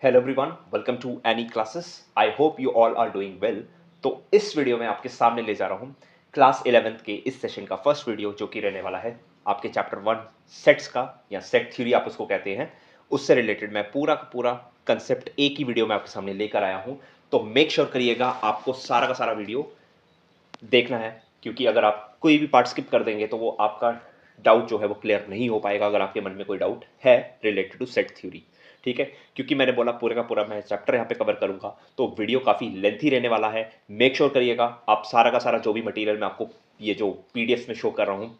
Hello everyone, welcome to any classes. I hope you all are doing well. तो इस video में आपके सामने ले जा रहा हूँ क्लास 11th के इस सेशन का फर्स्ट वीडियो, जो कि रहने वाला है आपके चैप्टर 1 सेट्स का, या सेट थ्योरी आप उसको कहते हैं। उससे रिलेटेड मैं पूरा का पूरा कंसेप्ट एक ही वीडियो में आपके सामने लेकर आया हूँ। तो मेक श्योर करिएगा आपको सारा का सारा वीडियो देखना है, क्योंकि अगर आप कोई भी पार्ट स्किप कर देंगे तो वो आपका डाउट जो है वो क्लियर नहीं हो पाएगा, अगर आपके मन में कोई डाउट है रिलेटेड टू सेट थ्योरी। ठीक है, क्योंकि मैंने बोला पूरे का पूरा मैं चैप्टर यहाँ पे कवर करूंगा, तो वीडियो काफ़ी लेंथी रहने वाला है। मेक श्योर करिएगा आप सारा का सारा जो भी मटेरियल मैं आपको ये जो पीडीएफ में शो कर रहा हूँ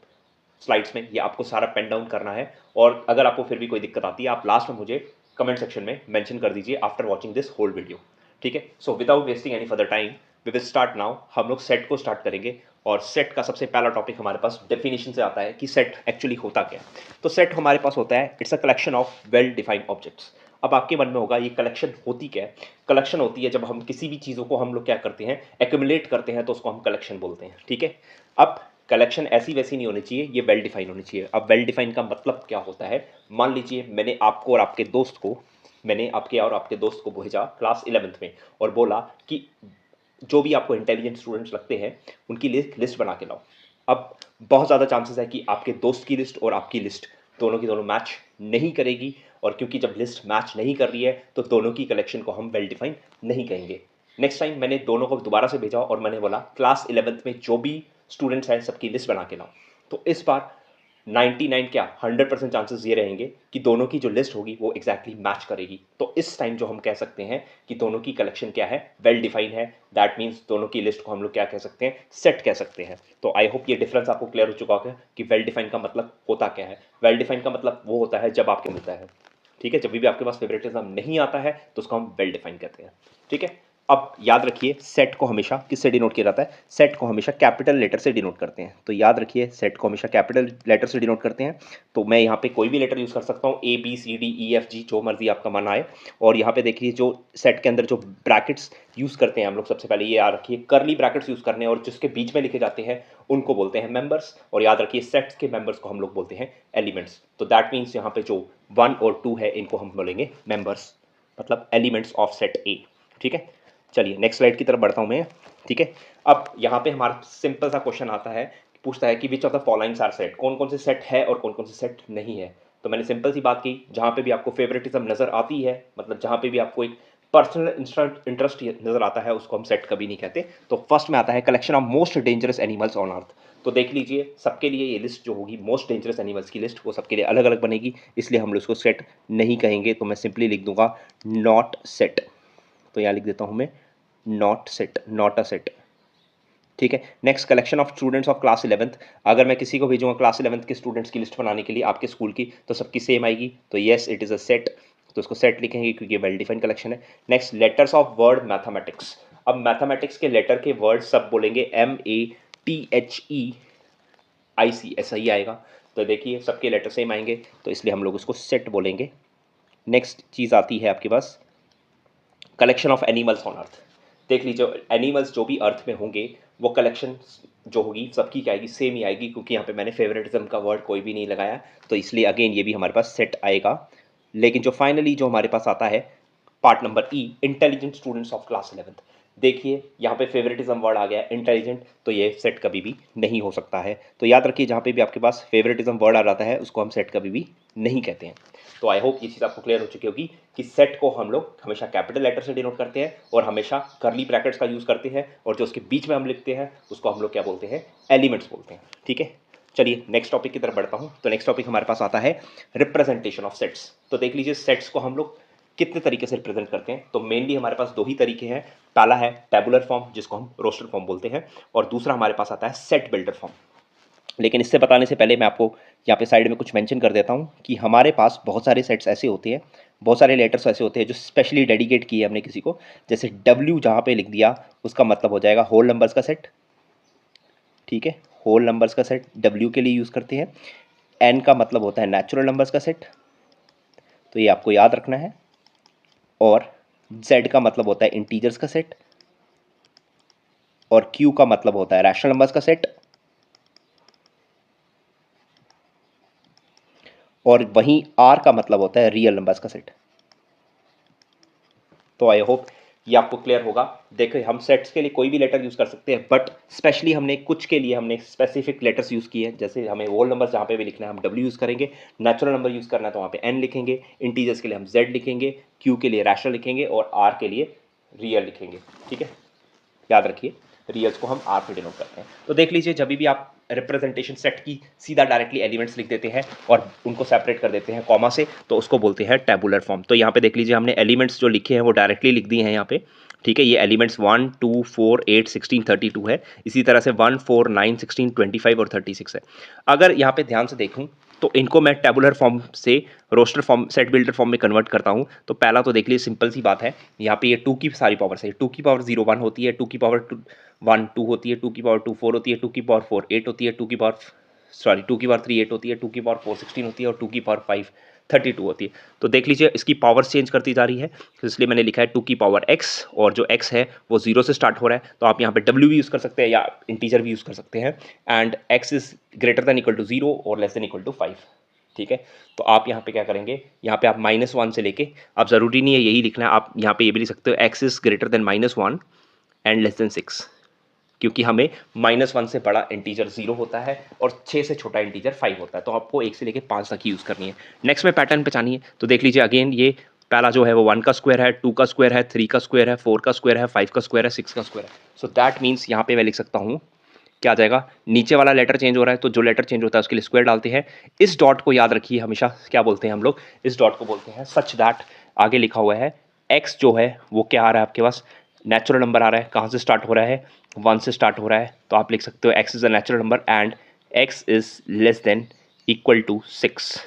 स्लाइड्स में, ये आपको सारा पेन डाउन करना है। और अगर आपको फिर भी कोई दिक्कत आती है, आप लास्ट में मुझे कमेंट सेक्शन में मेंशन कर दीजिए after watching this whole video. ठीक है, so without wasting any further time we will start now. हम लोग सेट को स्टार्ट करेंगे, और सेट का सबसे पहला टॉपिक हमारे पास डेफिनेशन से आता है कि सेट एक्चुअली होता क्या है। तो सेट हमारे पास होता है, it's a collection of well defined objects. अब आपके मन में होगा ये कलेक्शन होती क्या है। कलेक्शन होती है जब हम किसी भी चीज़ों को हम लोग क्या करते हैं, एक्यूमुलेट करते हैं, तो उसको हम कलेक्शन बोलते हैं। ठीक है, अब कलेक्शन ऐसी वैसी नहीं होनी चाहिए, ये वेल डिफाइन होनी चाहिए। अब वेल डिफाइन का मतलब क्या होता है, मान लीजिए मैंने आपको और आपके दोस्त को मैंने आपके और आपके दोस्त को भेजा क्लास 11th में और बोला कि जो भी आपको इंटेलिजेंट स्टूडेंट्स लगते हैं उनकी लिस्ट बना के लाओ। अब बहुत ज़्यादा चांसेस है कि आपके दोस्त की लिस्ट और आपकी लिस्ट दोनों की दोनों मैच नहीं करेगी, और क्योंकि जब लिस्ट मैच नहीं कर रही है तो दोनों की कलेक्शन को हम वेल डिफाइन नहीं कहेंगे। नेक्स्ट टाइम मैंने दोनों को दोबारा से भेजा और मैंने बोला क्लास 11th में जो भी स्टूडेंट्स हैं सबकी लिस्ट बना के लाओ। तो इस बार 99 क्या 100% चांसेस ये रहेंगे कि दोनों की जो लिस्ट होगी वो एग्जैक्टली मैच करेगी। तो इस टाइम जो हम कह सकते हैं कि दोनों की कलेक्शन क्या है, वेल डिफाइन है। दैट मीन्स दोनों की लिस्ट को हम लोग क्या कह सकते हैं, सेट कह सकते हैं। तो आई होप ये डिफरेंस आपको क्लियर हो चुका होगा कि वेल डिफाइन का मतलब होता क्या है। वेल डिफाइन का मतलब वो होता है जब आपके मिलता है। ठीक है, जब भी आपके पास फेवरेटिज्म नहीं आता है तो उसको हम वेल डिफाइन कहते हैं। ठीक है, अब याद रखिए सेट को हमेशा किससे डिनोट किया जाता है, सेट को हमेशा कैपिटल लेटर से डिनोट करते हैं। तो याद रखिए सेट को हमेशा कैपिटल लेटर से डिनोट करते हैं। तो मैं यहाँ पे कोई भी लेटर यूज़ कर सकता हूँ, A B C D E F G, जो मर्जी आपका मन आए। और यहाँ पे देखिए जो सेट के अंदर जो ब्रैकेट्स यूज़ करते हैं हम लोग, सबसे पहले ये याद रखिए करली ब्रैकेट्स यूज़ करने हैं, और जिसके बीच में लिखे जाते हैं उनको बोलते हैं मेंबर्स। और याद रखिए सेट्स के मेंबर्स को हम लोग बोलते हैं एलिमेंट्स। तो दैट मीन्स यहाँ पे जो 1 और 2 है इनको हम बोलेंगे मेंबर्स, मतलब एलिमेंट्स ऑफ सेट ए। ठीक है, चलिए नेक्स्ट स्लाइड की तरफ बढ़ता हूं मैं। ठीक है, अब यहाँ पे हमारा सिंपल सा क्वेश्चन आता है, पूछता है कि which of the followings are set, कौन कौन से सेट है और कौन कौन से सेट नहीं है। तो मैंने सिंपल सी बात की, जहाँ पे भी आपको फेवरेटिज्म नजर आती है, मतलब जहाँ पे भी आपको एक पर्सनल इंटरेस्ट नजर आता है, उसको हम सेट कभी नहीं कहते। तो फर्स्ट में आता है collection of most dangerous animals on अर्थ। तो देख लीजिए सबके लिए ये लिस्ट जो होगी मोस्ट डेंजरस एनिमल्स की लिस्ट, वो सबके लिए अलग अलग बनेगी, इसलिए हम लोग उसको सेट नहीं कहेंगे। तो मैं सिंपली लिख दूंगा नॉट सेट। तो यहाँ लिख देता हूँ मैं not set, not a set. ठीक है, next collection of students of class 11th। अगर मैं किसी को भेजूंगा क्लास 11th के स्टूडेंट्स की लिस्ट बनाने के लिए आपके स्कूल की, तो सबकी सेम आएगी, तो yes it is a set. तो उसको सेट लिखेंगे क्योंकि वेल डिफाइंड कलेक्शन है। Next letters of word mathematics. अब मैथमेटिक्स के लेटर के वर्ड सब बोलेंगे METHEIC, ऐसा ही आएगा। तो देखिए सबके लेटर सेम आएंगे, तो इसलिए हम लोग उसको सेट बोलेंगे। नेक्स्ट चीज़ आती है आपके पास collection of animals on earth. देख लीजिए एनिमल्स जो भी अर्थ में होंगे वो कलेक्शन जो होगी सबकी क्या आएगी, सेम ही आएगी, क्योंकि यहाँ पे मैंने फेवरेटिज्म का वर्ड कोई भी नहीं लगाया, तो इसलिए अगेन ये भी हमारे पास सेट आएगा। लेकिन जो फाइनली जो हमारे पास आता है part number E, intelligent students of class 11th। देखिए यहाँ पे फेवरेटिज्म वर्ड आ गया इंटेलिजेंट, तो ये सेट कभी भी नहीं हो सकता है। तो याद रखिए जहाँ पे भी आपके पास फेवरेटिज्म वर्ड आ जाता है उसको हम सेट कभी भी नहीं कहते हैं। तो आई होप ये चीज़ आपको क्लियर हो चुकी होगी कि सेट को हम लोग हमेशा कैपिटल लेटर से डिनोट करते हैं और हमेशा करली ब्रैकेट्स का यूज़ करते हैं, और जो उसके बीच में हम लिखते हैं उसको हम लोग क्या बोलते हैं, एलिमेंट्स बोलते हैं। ठीक है, चलिए नेक्स्ट टॉपिक की तरफ बढ़ता हूँ। तो नेक्स्ट टॉपिक हमारे पास आता है रिप्रेजेंटेशन ऑफ सेट्स। तो देख लीजिए सेट्स को हम लोग कितने तरीके से रिप्रेजेंट करते हैं। तो मेनली हमारे पास दो ही तरीके हैं, पहला है टेबुलर फॉर्म जिसको हम रोस्टर फॉर्म बोलते हैं, और दूसरा हमारे पास आता है सेट बिल्डर फॉर्म। लेकिन इससे बताने से पहले मैं आपको यहाँ पे साइड में कुछ मेंशन कर देता हूँ कि हमारे पास बहुत सारे सेट्स ऐसे होते हैं, बहुत सारे लेटर्स ऐसे होते हैं जो स्पेशली डेडिकेट किए हमने किसी को। जैसे W जहाँ पे लिख दिया उसका मतलब हो जाएगा होल नंबर्स का सेट। ठीक है, होल नंबर्स का सेट W के लिए यूज़ करते हैं। N का मतलब होता है नेचुरल नंबर्स का सेट, तो ये आपको याद रखना है। और Z का मतलब होता है इंटीजर्स का सेट, और Q का मतलब होता है रैशनल नंबर्स का सेट, और वहीं R का मतलब होता है रियल नंबर्स का सेट। तो आई होप ये आपको क्लियर होगा। देखिए हम सेट्स के लिए कोई भी लेटर यूज़ कर सकते हैं, बट स्पेशली हमने कुछ के लिए हमने स्पेसिफिक लेटर्स यूज़ किए हैं। जैसे हमें होल नंबर जहाँ पे भी लिखना है हम W यूज़ करेंगे, नेचुरल नंबर यूज़ करना है तो वहाँ पे N लिखेंगे, इंटीजर्स के लिए हम Z लिखेंगे, Q के लिए रैशनल लिखेंगे और R के लिए रियल लिखेंगे। ठीक है, याद रखिए रियल्स को हम R पे डिनोट करते हैं। तो देख लीजिए जब भी आप रिप्रेजेंटेशन सेट की सीधा डायरेक्टली एलिमेंट्स लिख देते हैं और उनको सेपरेट कर देते हैं कॉमा से, तो उसको बोलते हैं टेबुलर फॉर्म। तो यहाँ पे देख लीजिए हमने एलिमेंट्स जो लिखे हैं वो डायरेक्टली लिख दिए हैं यहाँ पे। ठीक है, ये एलिमेंट्स 1 2 4 8 16 32 है। इसी तरह से 1 4 9 16 25 और 36 है। अगर यहाँ पे ध्यान से देखूँ तो इनको मैं टेबुलर फॉर्म से roster form set builder form में कन्वर्ट करता हूँ। तो पहला तो देख लीजिए सिंपल सी बात है, यहाँ पे ये 2 की सारी पावर से 2 की पावर 0 1 होती है, 2 की पावर 1 2 होती है, 2 की पावर 2 4 होती है, 2 की पावर 4 8 होती है, 2 की पावर 2 की पावर 3 8 होती है, 2 की पावर 4 16 होती है और 2 की पावर 5 32 होती है। तो देख लीजिए इसकी पावर चेंज करती जा रही है, इसलिए मैंने लिखा है 2 की पावर x, और जो x है वो 0 से स्टार्ट हो रहा है, तो आप यहाँ पे w भी यूज़ कर सकते हैं या इंटीजर भी यूज़ कर सकते हैं। And x is greater than equal to 0 और लेस देन इक्वल टू 5। ठीक है, तो आप यहाँ पे क्या करेंगे, यहाँ पे आप -1 से लेके, आप ज़रूरी नहीं है यही लिखना है, आप यहाँ पे ये भी लिख सकते हो x is greater then -1 and less than 6, क्योंकि हमें -1 से बड़ा इंटीजर 0 होता है और 6 से छोटा इंटीजर 5 होता है। तो आपको 1 से लेके 5 तक ही यूज़ करनी है। नेक्स्ट में पैटर्न पहचानी है, तो देख लीजिए अगेन ये पहला जो है वो 1 का स्क्वायर है, 2 का स्क्वायर है, 3 का स्क्वायर है, 4 का स्क्वायर है, 5 का स्क्वायर है, 6 का स्क्वायर है। सो दैट मीन्स यहाँ पे मैं लिख सकता हूँ क्या आ जाएगा, नीचे वाला लेटर चेंज हो रहा है तो जो लेटर चेंज होता है उसके लिए स्क्वायर डालते हैं। इस डॉट को याद रखिए हमेशा, क्या बोलते हैं हम लोग, इस डॉट को बोलते हैं सच दैट आगे लिखा हुआ है x जो है वो क्या आ रहा है आपके पास, नेचुरल नंबर आ रहा है। कहाँ से स्टार्ट हो रहा है, 1 से स्टार्ट हो रहा है, तो आप लिख सकते हो x is a natural number and x is less than equal to 6।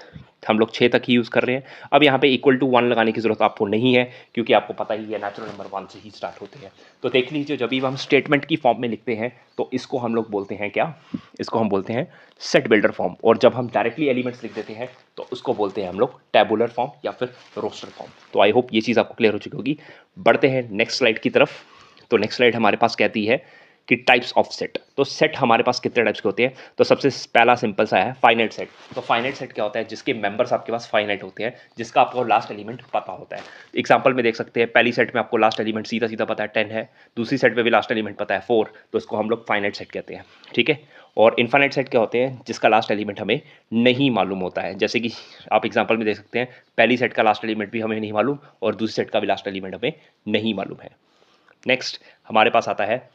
हम लोग 6 तक ही यूज़ कर रहे हैं। अब यहाँ पे इक्वल टू 1 लगाने की ज़रूरत आपको नहीं है, क्योंकि आपको पता ही है नेचुरल नंबर 1 से ही स्टार्ट होते हैं। तो देख लीजिए जब भी हम स्टेटमेंट की फॉर्म में लिखते हैं तो इसको हम लोग बोलते हैं क्या, इसको हम बोलते हैं सेट बिल्डर फॉर्म, और जब हम डायरेक्टली एलिमेंट्स लिख देते हैं तो उसको बोलते हैं हम लोग टेबुलर फॉर्म या फिर रोस्टर फॉर्म। तो आई होप ये चीज़ आपको क्लियर हो चुकी होगी। बढ़ते हैं नेक्स्ट स्लाइड की तरफ। तो नेक्स्ट स्लाइड हमारे पास कहती है कि टाइप्स ऑफ सेट। तो सेट हमारे पास कितने टाइप्स के होते हैं, तो सबसे पहला सिंपल सा है फाइनाइट सेट। तो फाइनाइट सेट क्या होता है, जिसके मेंबर्स आपके पास फाइनाइट होते हैं, जिसका आपको लास्ट एलिमेंट पता होता है। एग्जांपल में देख सकते हैं, पहली सेट में आपको लास्ट एलिमेंट सीधा सीधा पता है 10 है, दूसरी सेट में भी लास्ट एलिमेंट पता है 4, तो इसको हम लोग फाइनाइट सेट कहते हैं। ठीक है, और इनफाइनाइट सेट क्या होते हैं, जिसका लास्ट एलिमेंट हमें नहीं मालूम होता है। जैसे कि आप एग्जांपल में देख सकते हैं, पहली सेट का लास्ट एलिमेंट भी हमें नहीं मालूम और दूसरी सेट का भी लास्ट एलिमेंट हमें नहीं मालूम है। नेक्स्ट हमारे पास आता है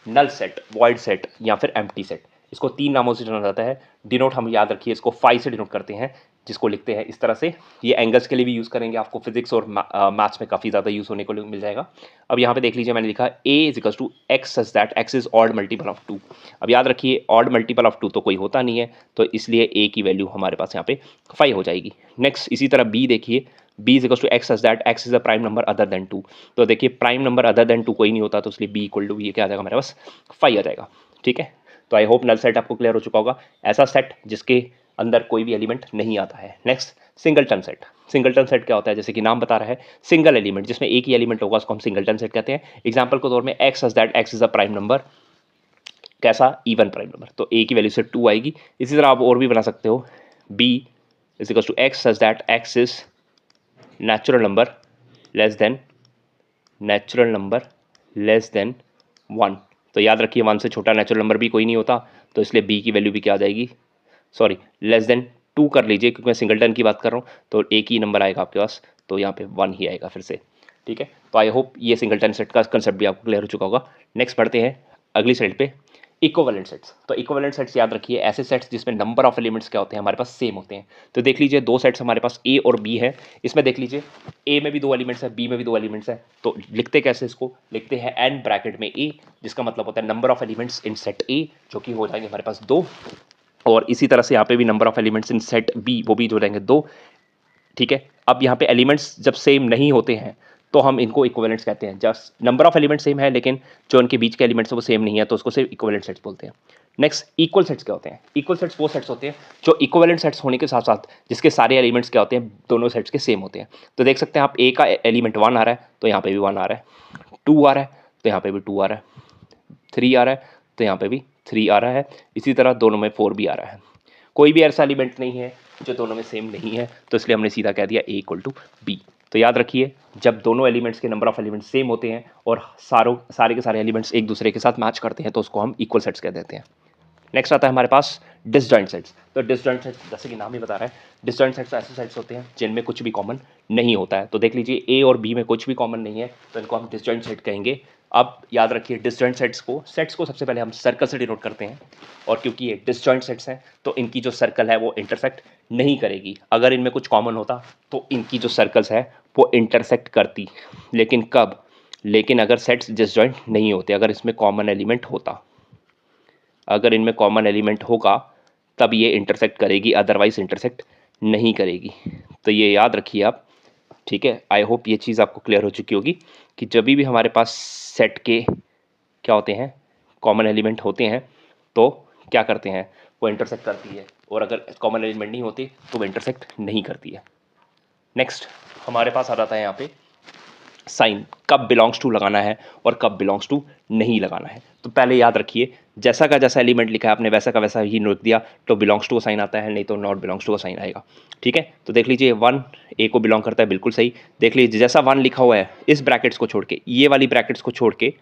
नल सेट, वॉइड सेट या फिर एम्प्टी सेट। इसको 3 नामों से जाना जाता है। डिनोट हम याद रखिए इसको फाई से डिनोट करते हैं, जिसको लिखते हैं इस तरह से। ये एंगल्स के लिए भी यूज़ करेंगे, आपको फिजिक्स और मैथ्स में काफ़ी ज़्यादा यूज़ होने को मिल जाएगा। अब यहाँ पे देख लीजिए मैंने लिखा a is equals to X such that X is odd multiple of 2। अब याद रखिए ऑड मल्टीपल ऑफ 2 तो कोई होता नहीं है, तो इसलिए a की वैल्यू हमारे पास यहाँ पे 5 हो जाएगी। नेक्स्ट इसी तरह b देखिए, b is equals to X such that X is a prime number other than 2। तो देखिए प्राइम नंबर अदर देन 2 कोई नहीं होता, तो इसलिए b इक्वल टू ये क्या आ जाएगा हमारे पास 5 आ जाएगा। ठीक है, तो आई होप नल सेट आपको क्लियर हो चुका होगा, ऐसा सेट जिसके अंदर कोई भी एलिमेंट नहीं आता है। Next singleton set. Singleton set क्या होता है, जैसे कि नाम बता रहा है सिंगल एलिमेंट, जिसमें एक ही एलिमेंट होगा उसको हम सिंगलटन सेट कहते हैं। एग्जांपल के तौर में x such that X is a prime number, कैसा, इवन प्राइम नंबर, तो a की वैल्यू से 2 आएगी। इसी तरह आप और भी बना सकते हो, b is equal to X such that X is natural number less than natural number less than 1। तो याद रखिए 1 से छोटा नेचुरल नंबर भी कोई नहीं होता, तो इसलिए b की वैल्यू भी क्या आ जाएगी, सॉरी लेस देन 2 कर लीजिए, क्योंकि मैं सिंगलटन की बात कर रहा हूँ, तो एक ही नंबर आएगा आपके पास, तो यहाँ पे 1 ही आएगा फिर से। ठीक है, तो आई होप ये सिंगलटन सेट का कंसेप्ट भी आपको क्लियर हो चुका होगा। नेक्स्ट बढ़ते हैं अगली स्लाइड पे, इक्विवेलेंट सेट्स। तो इक्विवेलेंट सेट्स याद रखिए ऐसे सेट्स जिसमें नंबर ऑफ एलिमेंट्स क्या होते हैं हमारे पास सेम होते हैं। तो देख लीजिए 2 सेट्स हमारे पास a और b है, इसमें देख लीजिए a में भी 2 एलिमेंट्स है, b में भी 2 एलिमेंट्स है, तो लिखते कैसे, इसको लिखते हैं n ब्रैकेट में a, जिसका मतलब होता है number of elements in set a, जो कि हो जाएंगे हमारे पास 2, और इसी तरह से यहाँ पे भी number of elements in set b वो भी हो जाएंगे 2। ठीक है, अब यहाँ पे एलिमेंट्स जब सेम नहीं होते हैं तो हम इनको इक्विवेलेंट्स कहते हैं। Just number of element same है लेकिन जो उनके बीच के एलिमेंट्स है वो सेम नहीं है, तो उसको सिर्फ इक्विवेलेंट सेट्स बोलते हैं। नेक्स्ट इक्वल सेट्स क्या होते हैं, इक्वल सेट्स वो सेट्स होते हैं जो इक्विवेलेंट सेट्स होने के साथ साथ जिसके सारे एलिमेंट्स क्या होते हैं, दोनों सेट्स के सेम होते हैं। तो देख सकते हैं आप a का एलिमेंट 1 आ रहा है तो यहाँ पे भी 1 आ रहा है, 2 आ रहा है तो यहाँ पे भी 2 आ रहा है, 3 आ रहा है तो यहाँ पे भी 3 आ रहा है, इसी तरह दोनों में 4 भी आ रहा है। कोई भी ऐसा एलिमेंट नहीं है जो दोनों में सेम नहीं है, तो इसलिए हमने सीधा कह दिया a इक्वल टू b। तो याद रखिए, जब दोनों एलिमेंट्स के नंबर ऑफ एलिमेंट्स सेम होते हैं और सारे के सारे एलिमेंट्स एक दूसरे के साथ मैच करते हैं तो उसको हम इक्वल सेट्स कह देते हैं। नेक्स्ट आता है हमारे पास डिसजॉइंट सेट्स। तो डिसजॉइंट सेट्स जैसे कि नाम ही बता रहा है, डिसजॉइंट सेट्स ऐसे सेट्स होते हैं जिनमें कुछ भी कॉमन नहीं होता है। तो देख लीजिए ए और बी में कुछ भी कॉमन नहीं है तो इनको हम डिसजॉइंट सेट कहेंगे। अब याद रखिए, डिसजॉइंट सेट्स को सबसे पहले हम सर्कल से डिनोट करते हैं, और क्योंकि ये डिसजॉइंट सेट्स हैं तो इनकी जो सर्कल है वो इंटरसेक्ट नहीं करेगी। अगर इनमें कुछ कॉमन होता तो इनकी जो सर्कल्स है वो इंटरसेक्ट करती, लेकिन कब? लेकिन अगर सेट्स डिसजॉइंट नहीं होते, अगर इसमें कॉमन एलिमेंट होता, अगर इनमें कॉमन एलिमेंट होगा तब ये इंटरसेक्ट करेगी, अदरवाइज इंटरसेक्ट नहीं करेगी। तो ये याद रखिए आप, ठीक है। आई होप ये चीज़ आपको क्लियर हो चुकी होगी कि जब भी हमारे पास सेट के क्या होते हैं, कॉमन एलिमेंट होते हैं तो क्या करते हैं, वो इंटरसेक्ट करती है, और अगर कॉमन एलिमेंट नहीं होते तो वो इंटरसेक्ट नहीं करती है। नेक्स्ट हमारे पास आ जाता है यहाँ पे साइन, कब बिलोंग्स टू लगाना है और कब बिलोंग्स टू नहीं लगाना है। तो पहले याद रखिए, जैसा का जैसा एलिमेंट लिखा है आपने वैसा का वैसा ही नोट दिया तो बिलोंग्स टू का साइन आता है, नहीं तो नॉट बिलोंग्स टू का साइन आएगा। ठीक है, तो देख लीजिए 1 ए को बिलोंग करता है, बिल्कुल सही। देख लीजिए जैसा 1 लिखा हुआ है, इस ब्रैकेट्स को छोड़ के, ये वाली ब्रैकेट्स को छोड़ के,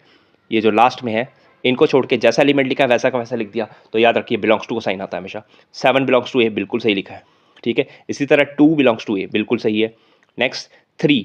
ये जो लास्ट में है इनको छोड़ के जैसा एलिमेंट लिखा है वैसा का वैसा लिख दिया तो याद रखिए बिलोंग्स टू का साइन आता है हमेशा। 7 बिलोंग्स टू ए, बिल्कुल सही लिखा है। ठीक है, इसी तरह 2 बिलोंग्स टू ए, बिल्कुल सही है। Next 3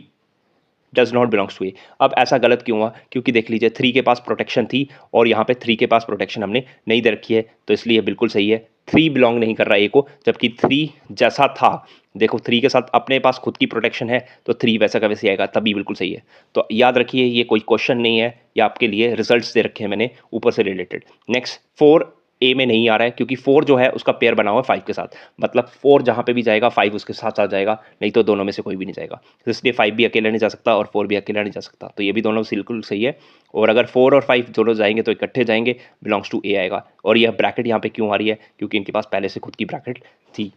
does not belongs to A. अब ऐसा गलत क्यों हुआ? क्योंकि देख लीजिए 3 के पास प्रोटेक्शन थी और यहाँ पे 3 के पास प्रोटेक्शन हमने नहीं दे रखी है, तो इसलिए बिल्कुल सही है। 3 बिलोंग नहीं कर रहा ए को, जबकि 3 जैसा था, देखो 3 के साथ अपने पास खुद की प्रोटेक्शन है तो 3 वैसा का वैसे आएगा, तभी बिल्कुल सही है। तो याद रखिए ये कोई क्वेश्चन नहीं है, ये आपके लिए रिजल्ट्स दे रखे हैं मैंने ऊपर से रिलेटेड। नेक्स्ट 4 ए में नहीं आ रहा है क्योंकि 4 जो है उसका पेयर बना हुआ है 5 के साथ, मतलब 4 जहाँ पे भी जाएगा 5 उसके साथ आ जाएगा, नहीं तो दोनों में से कोई भी नहीं जाएगा। तो इसलिए 5 भी अकेला नहीं जा सकता और 4 भी अकेला नहीं जा सकता, तो ये भी दोनों बिल्कुल सही है। और अगर 4 और 5 दोनों जाएंगे तो इकट्ठे जाएंगे, बिलोंग्स टू ए आएगा। और यह ब्रैकेट यहाँ पे क्यों आ रही है? क्योंकि इनके पास पहले से खुद की ब्रैकेट थी।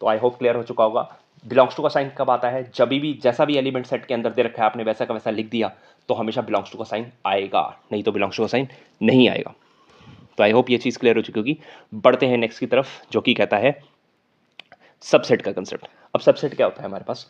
तो आई होप क्लियर हो चुका होगा। बिलोंग्स टू का साइन कब आता है? जब भी जैसा भी एलिमेंट सेट के अंदर दे रखा है आपने वैसा का वैसा लिख दिया तो हमेशा बिलोंग्स टू का साइन आएगा, नहीं तो बिलोंग्स टू का साइन नहीं आएगा। तो आई होप ये चीज़ क्लियर हो चुकी होगी। बढ़ते हैं नेक्स्ट की तरफ, जो कि कहता है सबसेट का कंसेप्ट। अब सबसेट क्या होता है हमारे पास?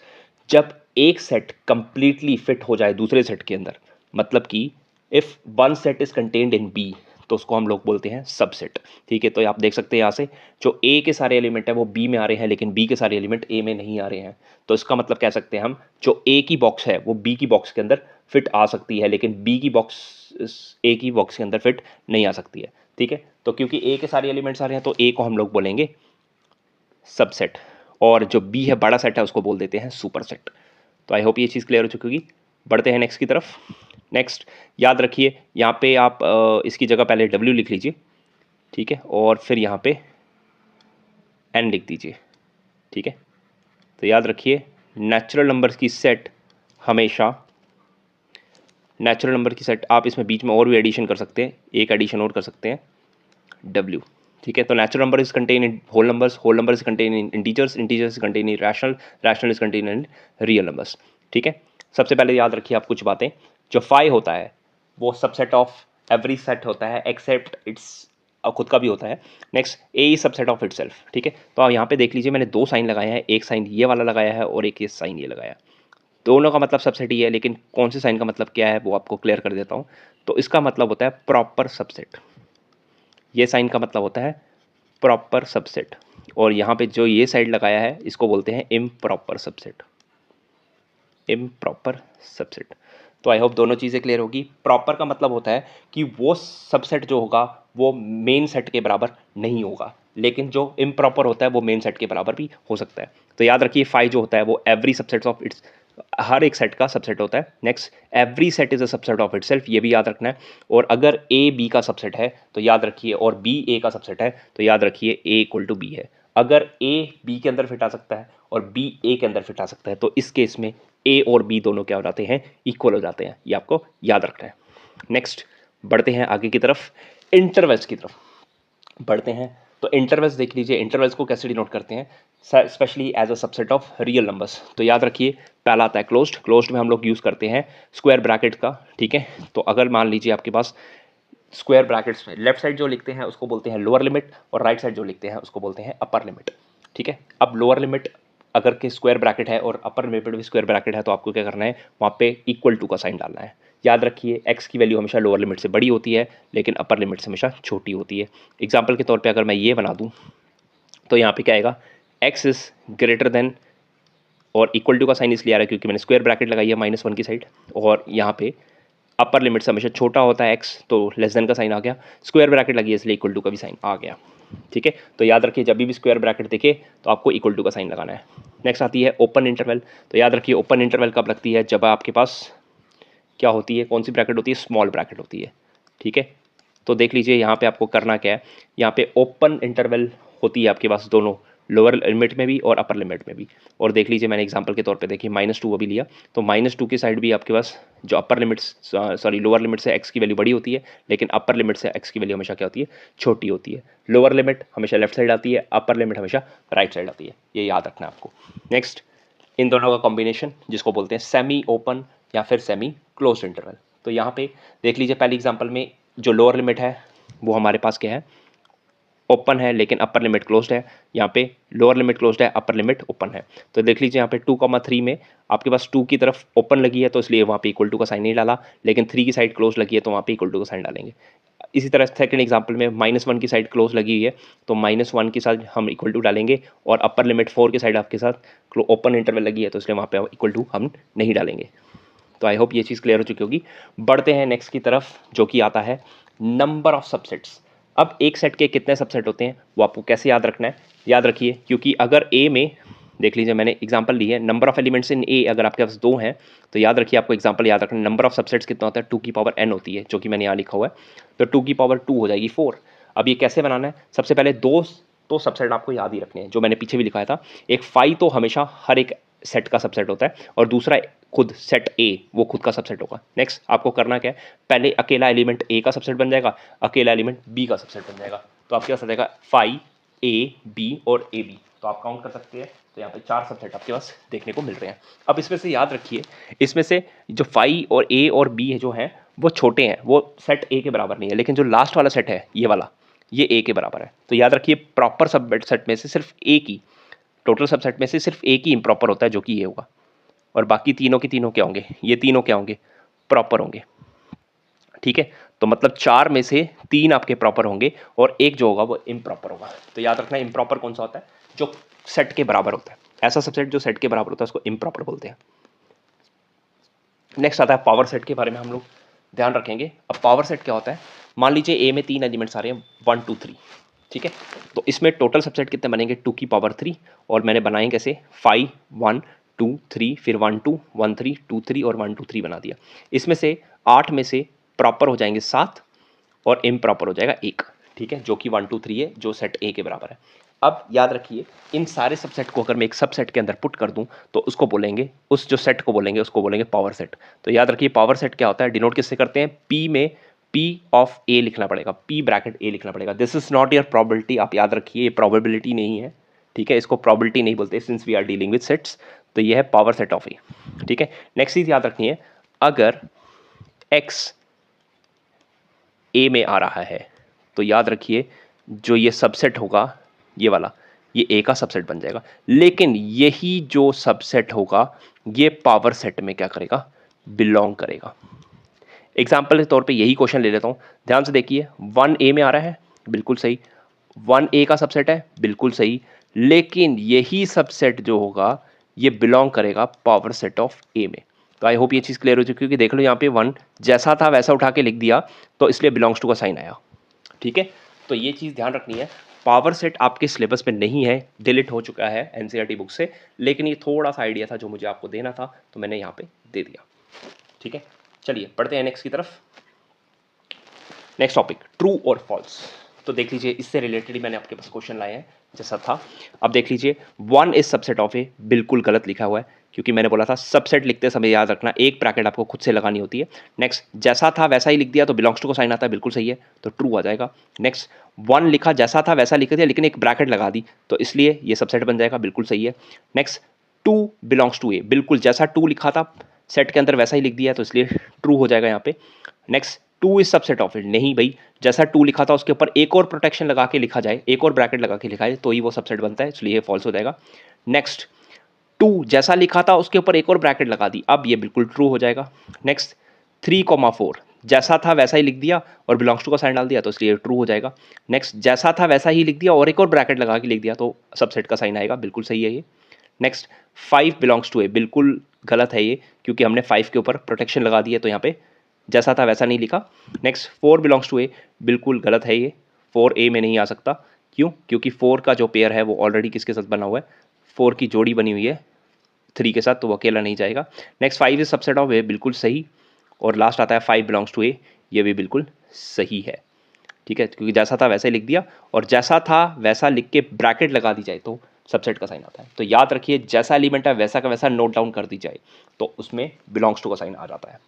जब एक सेट कंप्लीटली फिट हो जाए दूसरे सेट के अंदर, मतलब कि if one set is contained in B तो उसको हम लोग बोलते हैं सबसेट। ठीक है, तो आप देख सकते हैं यहाँ से जो ए के सारे एलिमेंट है वो बी में आ रहे हैं लेकिन बी के सारे एलिमेंट ए में नहीं आ रहे हैं, तो इसका मतलब कह सकते हैं हम जो ए की बॉक्स है वो बी की बॉक्स के अंदर फिट आ सकती है लेकिन बी की बॉक्स ए की बॉक्स के अंदर फिट नहीं आ सकती है। ठीक है, तो क्योंकि ए के सारे एलिमेंट्स आ रहे हैं तो ए को हम लोग बोलेंगे सबसेट, और जो बी है बड़ा सेट है उसको बोल देते हैं सुपर सेट। तो आई होप ये चीज़ क्लियर हो चुकी होगी। बढ़ते हैं नेक्स्ट की तरफ। नेक्स्ट याद रखिए, यहाँ पे आप इसकी जगह पहले W लिख लीजिए, ठीक है, और फिर यहाँ पे N लिख दीजिए। ठीक है, तो याद रखिए नेचुरल नंबर्स की सेट हमेशा, नेचुरल नंबर की सेट आप इसमें बीच में और भी एडिशन कर सकते हैं, एक एडिशन और कर सकते हैं W। ठीक है, तो natural number is contain in whole numbers, whole number is contain in integers, integers is contain in rational, rational is contain in real numbers. ठीक है, सबसे पहले याद रखिए आप कुछ बातें। जो 5 होता है वो सबसेट ऑफ एवरी सेट होता है एक्सेप्ट इट्स, खुद का भी होता है। Next A is subset of itself. ठीक है, तो आप यहाँ पे देख लीजिए मैंने 2 साइन लगाए हैं, एक साइन ये वाला लगाया है और एक ये साइन ये लगाया है, दोनों का मतलब सबसेट ही है, लेकिन कौन से साइन का मतलब क्या है वो आपको क्लियर कर देता हूँ। तो इसका मतलब होता है प्रॉपर सबसेट, ये साइन का मतलब होता है प्रॉपर सबसेट, और यहाँ पे जो ये साइड लगाया है इसको बोलते हैं इम्प्रॉपर सबसेट, इम्प्रॉपर सबसेट। तो आई होप दोनों चीज़ें क्लियर होगी। प्रॉपर का मतलब होता है कि वो सबसेट जो होगा वो मेन सेट के बराबर नहीं होगा, लेकिन जो इम्प्रॉपर होता है वो मेन सेट के बराबर भी हो सकता है। तो याद रखिए 5 जो होता है वो एवरी सबसेट ऑफ इट्स, हर एक सेट का सबसेट होता है। Next every set is a subset of itself, ये भी याद रखना है। और अगर ए बी का सबसेट है तो याद रखिए, और बी ए का सबसेट है तो याद रखिए ए इक्वल टू बी है। अगर ए बी के अंदर फिट आ सकता है और बी ए के अंदर फिट आ सकता है तो इस केस में ए और बी दोनों क्या हो जाते हैं? इक्वल हो जाते हैं, ये आपको याद रखना है। नेक्स्ट बढ़ते हैं आगे की तरफ, इंटरवल्स की तरफ बढ़ते हैं। तो इंटरवल्स देख लीजिए, इंटरवल्स को कैसे डिनोट करते हैं, specially as a subset of real numbers. तो याद रखिए पहला आता है क्लोज्ड, क्लोज्ड में हम लोग यूज़ करते हैं स्क्वायर ब्रैकेट का। ठीक है, तो अगर मान लीजिए आपके पास स्क्वायर ब्रैकेट्स में लेफ्ट साइड जो लिखते हैं उसको बोलते हैं लोअर लिमिट और राइट साइड जो लिखते हैं उसको बोलते हैं अपर लिमिट। ठीक है, अब लोअर लिमिट अगर के स्क्वायर ब्रैकेट है और अपर लिमिट में भी स्क्वायर ब्रैकेट है तो आपको क्या करना है, वहाँ पे इक्वल टू का साइन डालना है। याद रखिए एक्स की वैल्यू हमेशा लोअर लिमिट से बड़ी होती है लेकिन अपर लिमिट से हमेशा छोटी होती है। एग्जाम्पल के तौर पर अगर मैं ये बना दूँ तो यहाँ पे क्या आएगा, एक्स इज ग्रेटर देन, और इक्वल टू का साइन इसलिए आ रहा है क्योंकि मैंने स्क्वायर ब्रैकेट लगाई है -1 की साइड, और यहाँ पे अपर लिमिट से हमेशा छोटा होता है एक्स तो लेस देन का साइन आ गया, स्क्वायर ब्रैकेट लगी है इसलिए इक्वल टू का भी साइन आ गया। ठीक है, तो याद रखिए जब भी स्क्वायर ब्रैकेट दिखे तो आपको इक्वल टू का साइन लगाना है। नेक्स्ट आती है ओपन इंटरवल। तो याद रखिए ओपन इंटरवल कब लगती है, जब आपके पास क्या होती है, कौन सी ब्रैकेट होती है, स्मॉल ब्रैकेट होती है। ठीक है, तो देख लीजिए यहाँ पे आपको करना क्या है, यहाँ पे ओपन इंटरवल होती है आपके पास दोनों, लोअर लिमिट में भी और अपर लिमिट में भी। और देख लीजिए मैंने एग्जांपल के तौर पे देखिए -2 अभी लिया, तो -2 की साइड भी आपके पास जो अपर लिमिट लोअर लिमिट से एक्स की वैल्यू बड़ी होती है लेकिन अपर लिमिट से एक्स की वैल्यू हमेशा क्या होती है, छोटी होती है। लोअर लिमिट हमेशा लेफ्ट साइड आती है, अपर लिमिट हमेशा राइट साइड आती है, ये याद रखना है आपको। नेक्स्ट, इन दोनों का कॉम्बिनेशन जिसको बोलते हैं सेमी ओपन या फिर सेमी क्लोज इंटरवल। तो यहाँ पे देख लीजिए पहले एग्जाम्पल में जो लोअर लिमिट है वो हमारे पास क्या है, ओपन है लेकिन अपर लिमिट क्लोज्ड है। यहाँ पे लोअर लिमिट क्लोज्ड है, अपर लिमिट ओपन है। तो देख लीजिए यहाँ पे 2,3 में आपके पास 2 की तरफ ओपन लगी है तो इसलिए वहाँ पे इक्वल टू का साइन नहीं डाला, लेकिन 3 की साइड क्लोज लगी है तो वहाँ पे इक्वल टू का साइन डालेंगे। इसी तरह सेकंड एग्जांपल में -1 की साइड क्लोज लगी हुई है तो -1 की साइड हम इक्वल टू डालेंगे, और अपर लिमिट 4 की साइड आपके साथ ओपन इंटरवल लगी है तो इसलिए वहाँ पे इक्वल टू हम नहीं डालेंगे। तो आई होप ये चीज़ क्लियर हो चुकी होगी। बढ़ते हैं नेक्स्ट की तरफ जो कि आता है नंबर ऑफ सबसेट्स। अब एक सेट के कितने सबसेट होते हैं वो आपको कैसे याद रखना है, याद रखिए क्योंकि अगर ए में देख लीजिए मैंने एग्जांपल ली है, नंबर ऑफ एलिमेंट्स इन ए अगर आपके पास 2 हैं तो याद रखिए आपको एग्जांपल याद रखना, नंबर ऑफ सबसेट्स कितना होता है, 2 की पावर n होती है जो कि मैंने यहाँ लिखा हुआ है, तो 2 की पावर 2 हो जाएगी 4। अब ये कैसे बनाना है, सबसे पहले दो तो सबसेट आपको याद ही रखने हैं जो मैंने पीछे भी लिखा था। एक फाई तो हमेशा हर एक सेट का सबसेट होता है और दूसरा खुद सेट ए वो खुद का सबसेट होगा। नेक्स्ट आपको करना क्या है, पहले अकेला एलिमेंट ए का सबसेट बन जाएगा, अकेला एलिमेंट बी का सबसेट बन जाएगा, तो आपके पास आ जाएगा फाई ए बी और ए बी, तो आप काउंट कर सकते हैं। तो यहाँ पे 4 सबसेट आपके पास देखने को मिल रहे हैं। अब इसमें से याद रखिए, इसमें से जो फाई और ए और बी है जो है वो छोटे हैं, वो सेट ए के बराबर नहीं है, लेकिन जो लास्ट वाला सेट है ये वाला, ये ए के बराबर है। तो याद रखिए प्रॉपर सबसेट में से सिर्फ ए की, टोटल सबसेट में से सिर्फ एक ही इम्प्रॉपर होता है जो कि ये होगा, और बाकी तीनों की तीनों क्या होंगे, ये तीनों क्या होंगे, प्रॉपर होंगे। ठीक है, तो मतलब 4 में से 3 आपके प्रॉपर होंगे और एक जो होगा वो इम्प्रॉपर होगा। तो याद रखना इम्प्रॉपर कौन सा होता है, जो सेट के बराबर होता है, ऐसा सबसेट जो सेट के बराबर होता है उसको इम्प्रॉपर बोलते हैं। नेक्स्ट आता है पावर सेट के बारे में हम लोग ध्यान रखेंगे। अब पावर सेट क्या होता है, मान लीजिए ए में 3 एलिमेंट्स आ रहे हैं 1 2 3, ठीक है, तो इसमें टोटल सबसेट कितने बनेंगे, 2 की पावर 3, और मैंने बनाए कैसे 5 1 2 3 फिर 1 2 1 3 2 3 और 1 2 3 बना दिया। इसमें से 8 में से प्रॉपर हो जाएंगे 7 और इम्प्रॉपर हो जाएगा 1, ठीक है, जो कि 1 2 3 है जो सेट ए के बराबर है। अब याद रखिए इन सारे सबसेट को अगर मैं एक सबसेट के अंदर पुट कर दूं तो उसको बोलेंगे, उस जो सेट को बोलेंगे उसको बोलेंगे पावर सेट। तो याद रखिए पावर सेट क्या होता है, डिनोट किससे करते हैं, पी में P ऑफ ए लिखना पड़ेगा, P ब्रैकेट ए लिखना पड़ेगा। This is not your probability, आप याद रखिए ये प्रोबेबिलिटी नहीं है, ठीक है, इसको प्रोबेबिलिटी नहीं बोलते since we are dealing with sets. तो ये है पावर सेट ऑफ ए, ठीक है। नेक्स्ट चीज याद रखनी है, अगर x ए में आ रहा है तो याद रखिए जो ये सबसेट होगा ये वाला, ये ए का सबसेट बन जाएगा, लेकिन यही जो सबसेट होगा ये पावर सेट में क्या करेगा, बिलोंग करेगा। एग्जाम्पल के तौर पे यही क्वेश्चन ले लेता हूं, ध्यान से देखिए 1 ए में आ रहा है, बिल्कुल सही, 1 ए का सबसेट है, बिल्कुल सही, लेकिन यही सबसेट जो होगा ये बिलोंग करेगा पावर सेट ऑफ ए में। तो आई होप ये चीज़ क्लियर हो चुकी है, क्योंकि देख लो यहाँ पे 1 जैसा था वैसा उठा के लिख दिया तो इसलिए बिलोंग्स टू का साइन आया, ठीक है। तो ये चीज़ ध्यान रखनी है, पावर सेट आपके सिलेबस में नहीं है, डिलीट हो चुका है एनसीईआरटी बुक से, लेकिन ये थोड़ा सा आइडिया था जो मुझे आपको देना था तो मैंने यहाँ पे दे दिया, ठीक है। चलिए पढ़ते हैं नेक्स्ट की तरफ। नेक्स्ट टॉपिक ट्रू और फॉल्स। तो देख लीजिए इससे रिलेटेड ही मैंने आपके पास क्वेश्चन लाए हैं जैसा था। अब देख लीजिए 1 इज सबसेट ऑफ ए, बिल्कुल गलत लिखा हुआ है, क्योंकि मैंने बोला था सबसेट लिखते समय याद रखना एक ब्रैकेट आपको खुद से लगानी होती है। नेक्स्ट जैसा था वैसा ही लिख दिया तो बिलोंग्स टू का साइन आता है, बिल्कुल सही है, तो ट्रू आ जाएगा। नेक्स्ट 1 लिखा जैसा था वैसा लिख दिया लेकिन एक ब्रैकेट लगा दी तो इसलिए ये सबसेट बन जाएगा, बिल्कुल सही है। नेक्स्ट 2 बिलोंग्स टू ए, बिल्कुल जैसा 2 लिखा था सेट के अंदर वैसा ही लिख दिया तो इसलिए ट्रू हो जाएगा यहाँ पे। Next 2 is subset of it, नहीं भाई जैसा 2 लिखा था उसके ऊपर एक और प्रोटेक्शन लगा के लिखा जाए, एक और ब्रैकेट लगा के लिखा जाए तो ही वो सबसेट बनता है, इसलिए फॉल्स हो जाएगा। नेक्स्ट 2 जैसा लिखा था उसके ऊपर एक और ब्रैकेट लगा दी, अब ये बिल्कुल ट्रू हो जाएगा। नेक्स्ट 3,4 जैसा था वैसा ही लिख दिया और बिलोंग्स टू का साइन डाल दिया तो इसलिए ट्रू हो जाएगा। नेक्स्ट जैसा था वैसा ही लिख दिया और एक और ब्रैकेट लगा के लिख दिया तो सबसेट का साइन आएगा, बिल्कुल सही है ये। नेक्स्ट 5 बिलोंग्स टू ए, बिल्कुल गलत है ये क्योंकि हमने 5 के ऊपर प्रोटेक्शन लगा दी है तो यहाँ पे जैसा था वैसा नहीं लिखा। नेक्स्ट 4 बिलोंग्स टू ए, बिल्कुल गलत है ये, 4 ए में नहीं आ सकता। क्यों? क्योंकि 4 का जो पेयर है वो ऑलरेडी किसके साथ बना हुआ है, 4 की जोड़ी बनी हुई है 3 के साथ, तो वो अकेला नहीं जाएगा। नेक्स्ट 5 इज सबसेट ऑफ ए, बिल्कुल सही। और लास्ट आता है 5 बिलोंग्स टू ए, ये भी बिल्कुल सही है, ठीक है, क्योंकि जैसा था वैसा ही लिख दिया और जैसा था वैसा लिख के ब्रैकेट लगा दी जाए तो सबसेट का साइन आता है। तो याद रखिए जैसा एलिमेंट है वैसा का वैसा नोट डाउन कर दी जाए तो उसमें बिलोंग्स टू का साइन आ जाता है।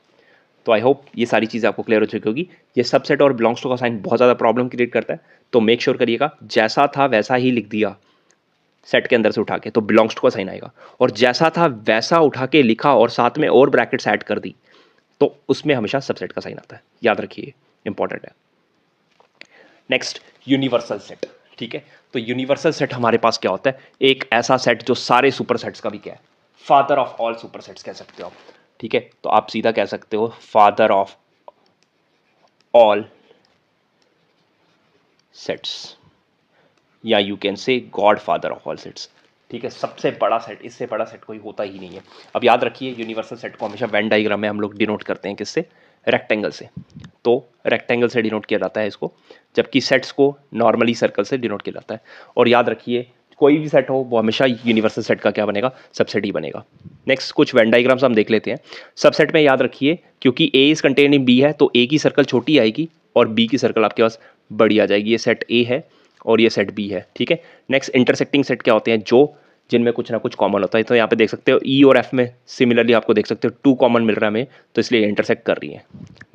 तो आई होप ये सारी चीज़ें आपको क्लियर हो चुकी होगी। ये सबसेट और बिलोंग्स टू का साइन बहुत ज़्यादा प्रॉब्लम क्रिएट करता है, तो मेक श्योर करिएगा जैसा था वैसा ही लिख दिया सेट के अंदर से उठा के तो बिलोंग्स टू का साइन आएगा, और जैसा था वैसा उठा के लिखा और साथ में और ब्रैकेट्स ऐड कर दी तो उसमें हमेशा सबसेट का साइन आता है, याद रखिए, इंपॉर्टेंट है। नेक्स्ट यूनिवर्सल सेट, ठीक है। तो यूनिवर्सल सेट हमारे पास क्या होता है, एक ऐसा सेट जो सारे सुपर सेट्स का भी क्या है, father of all super sets कह सकते हो आप, ठीक है। तो आप सीधा कह सकते हो फादर ऑफ ऑल सेट्स, या you can say God father of all sets, ठीक है। सबसे बड़ा सेट, इससे बड़ा सेट कोई होता ही नहीं है। अब याद रखिए यूनिवर्सल सेट को हमेशा वेन डायग्राम में हम लोग डिनोट करते हैं किससे, रेक्टेंगल से। तो रेक्टेंगल से डिनोट किया जाता है इसको, जबकि सेट्स को नॉर्मली सर्कल से डिनोट किया जाता है। और याद रखिए कोई भी सेट हो वो हमेशा यूनिवर्सल सेट का क्या बनेगा, सबसेट ही बनेगा। नेक्स्ट कुछ वेन डायग्राम्स हम देख लेते हैं। सबसेट में याद रखिए क्योंकि ए इज कंटेन इन बी है तो ए की सर्कल छोटी आएगी और बी की सर्कल आपके पास बड़ी आ जाएगी। ये सेट ए है और ये सेट बी है, ठीक है। नेक्स्ट इंटरसेक्टिंग सेट क्या होते हैं, जो जिनमें कुछ ना कुछ कॉमन होता है। तो यहाँ पे देख सकते हो ई और एफ में सिमिलरली आपको देख सकते हो 2 कॉमन मिल रहा है हमें, तो इसलिए इंटरसेक्ट कर रही है।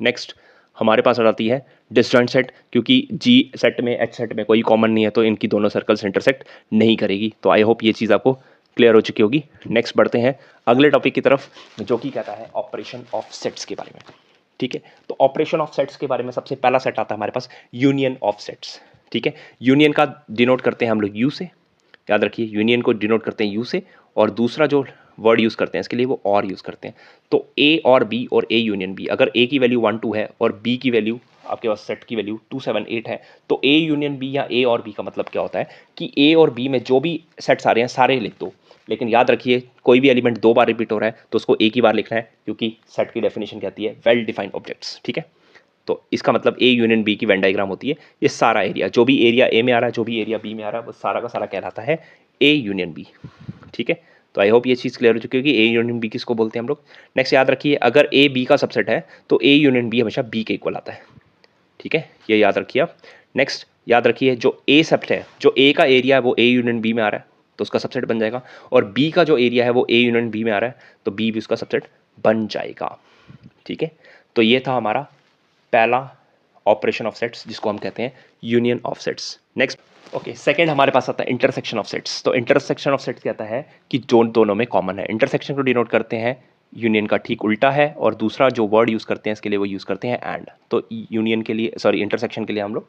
नेक्स्ट हमारे पास आ जाती है डिसजॉइंट सेट, क्योंकि जी सेट में एच सेट में कोई कॉमन नहीं है तो इनकी दोनों सर्कल्स इंटरसेक्ट नहीं करेगी। तो आई होप ये चीज़ आपको क्लियर हो चुकी होगी। नेक्स्ट बढ़ते हैं अगले टॉपिक की तरफ जो कि कहता है ऑपरेशन ऑफ सेट्स के बारे में, ठीक है। तो ऑपरेशन ऑफ सेट्स के बारे में सबसे पहला सेट आता है हमारे पास यूनियन ऑफ सेट्स, ठीक है। यूनियन का डिनोट करते हैं हम लोग यू से, याद रखिए यूनियन को डिनोट करते हैं यू से, और दूसरा जो वर्ड यूज़ करते हैं इसके लिए वो और यूज़ करते हैं। तो ए और बी और ए यूनियन बी, अगर ए की वैल्यू 1 2 है और बी की वैल्यू आपके पास सेट की वैल्यू 2 7 8 है तो ए यूनियन बी या ए और बी का मतलब क्या होता है कि ए और बी में जो भी सेट्स आ रहे हैं सारे लिख दो। लेकिन याद रखिए कोई भी एलिमेंट 2 बार रिपीट हो रहा है तो उसको एक ही बार लिखना है, क्योंकि सेट की डेफिनेशन कहती है वेल डिफाइंड ऑब्जेक्ट्स, ठीक है। तो इसका मतलब ए यूनियन बी की वेन डायग्राम होती है। ये सारा एरिया, जो भी एरिया ए में आ रहा है, जो भी एरिया बी में आ रहा है, वो सारा का सारा कहलाता है ए यूनियन बी, ठीक है। तो आई होप ये चीज़ क्लियर हो चुकी होगी, ए यूनियन बी किसको बोलते हैं हम लोग। नेक्स्ट याद रखिए अगर ए बी का सबसेट है तो ए यूनियन बी हमेशा बी के इक्वल आता है, ठीक है, ये याद रखिए आप। नेक्स्ट याद रखिए जो ए सबसेट है, जो ए का एरिया है वो ए यूनियन बी में आ रहा है तो उसका सबसेट बन जाएगा, और बी का जो एरिया है वो ए यूनियन बी में आ रहा है तो बी भी उसका सबसेट बन जाएगा, ठीक है। तो ये था हमारा पहला ऑपरेशन ऑफ सेट्स जिसको हम कहते हैं union of sets. Next okay, second हमारे पास आता है इंटरसेक्शन ऑफ सेट्स। तो इंटरसेक्शन ऑफ सेट्स कहता है कि जो दोनों में कॉमन है। इंटरसेक्शन को डिनोट करते हैं यूनियन का ठीक उल्टा है, और दूसरा जो वर्ड यूज़ करते हैं इसके लिए वो यूज़ करते हैं एंड। तो यूनियन के लिए सॉरी इंटरसेक्शन के लिए हम लोग